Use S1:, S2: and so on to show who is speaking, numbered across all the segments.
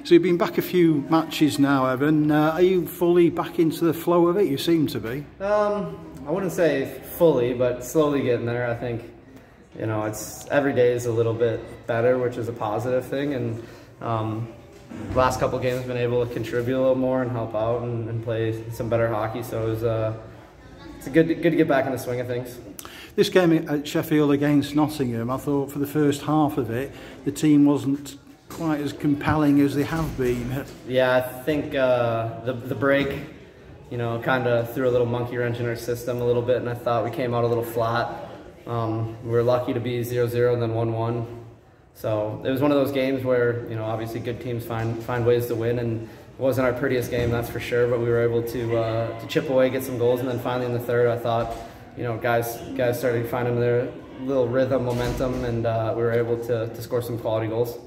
S1: So you've been back a few matches now, Evan. Are you fully back into the flow of it? You seem to be.
S2: I wouldn't say fully, but slowly getting there. I think, you know, it's every day is a little bit better, which is a positive thing. And last couple games been able to contribute a little more and help out and play some better hockey. So it's good to get back in the swing of things.
S1: This game at Sheffield against Nottingham, I thought for the first half of it, the team wasn't quite as compelling as they have been. Yeah,
S2: I think the break, you know, kind of threw a little monkey wrench in our system a little bit, and I thought we came out a little flat. We were lucky to be 0-0 and then 1-1. So it was one of those games where, you know, obviously good teams find ways to win, and it wasn't our prettiest game, that's for sure, but we were able to chip away, get some goals, and then finally in the third, I thought, you know, guys started finding their little rhythm, momentum, and we were able to score some quality goals.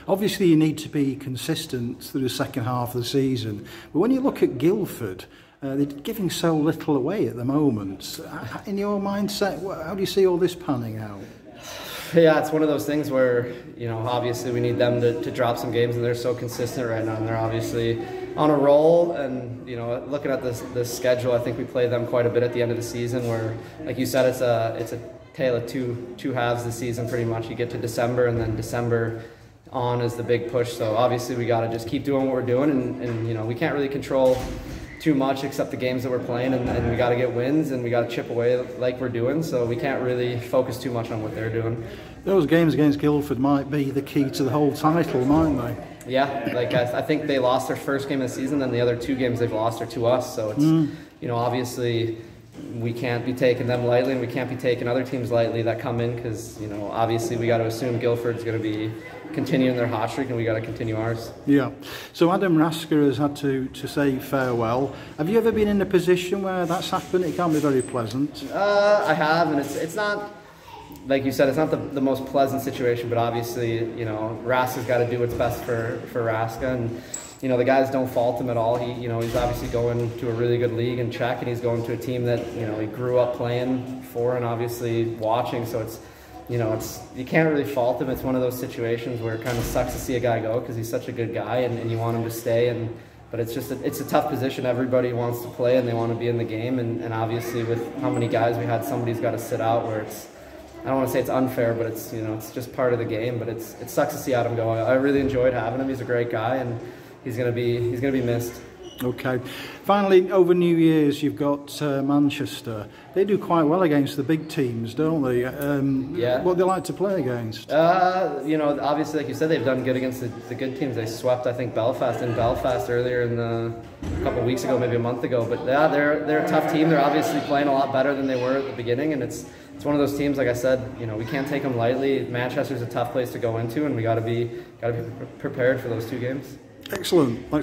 S1: Obviously, you need to be consistent through the second half of the season, but when you look at Guildford, they're giving so little away at the moment. In your mindset, how do you see all this panning out?
S2: Yeah, it's one of those things where, you know, obviously we need them to drop some games, and they're so consistent right now, and they're obviously on a roll. And, you know, looking at this schedule, I think we play them quite a bit at the end of the season, where, like you said, it's a tale of two halves this season pretty much. You get to December, and then December on is the big push. So obviously we got to just keep doing what we're doing, and you know, we can't really control too much except the games that we're playing, and we got to get wins, and we got to chip away like we're doing, so we can't really focus too much on what they're doing.
S1: Those games against Guildford might be the key to the whole title, mightn't they?
S2: Yeah, like I think they lost their first game of the season, and the other two games they've lost are to us, so it's, you know, obviously we can't be taking them lightly, and we can't be taking other teams lightly that come in, because, you know, obviously we got to assume Guildford's going to be continuing their hot streak, and we got to continue ours.
S1: Yeah. So Adam Rasker has had to say farewell. Have you ever been in a position where that's happened? It can't be very pleasant.
S2: I have, and it's not, like you said, it's not the most pleasant situation, but obviously, you know, Rasker's got to do what's best for Raska, and, you know, the guys don't fault him at all. He, you know, he's obviously going to a really good league in Czech, and he's going to a team that, you know, he grew up playing for and obviously watching, so it's, you know, you can't really fault him. It's one of those situations where it kind of sucks to see a guy go, because he's such a good guy, and you want him to stay. But it's just it's a tough position. Everybody wants to play, and they want to be in the game. And obviously with how many guys we had, somebody's got to sit out. Where it's, I don't want to say it's unfair, but it's, you know, it's just part of the game. But it sucks to see Adam go. I really enjoyed having him. He's a great guy, and he's gonna be missed.
S1: Okay. Finally, over New Year's, you've got Manchester. They do quite well against the big teams, don't they?
S2: Yeah.
S1: What do they like to play against?
S2: You know, obviously, like you said, they've done good against the good teams. They swept, I think, Belfast earlier a couple of weeks ago, maybe a month ago. But yeah, they're a tough team. They're obviously playing a lot better than they were at the beginning, and it's one of those teams, like I said, you know, we can't take them lightly. Manchester's a tough place to go into, and we got to be prepared for those two games.
S1: Excellent. Thanks.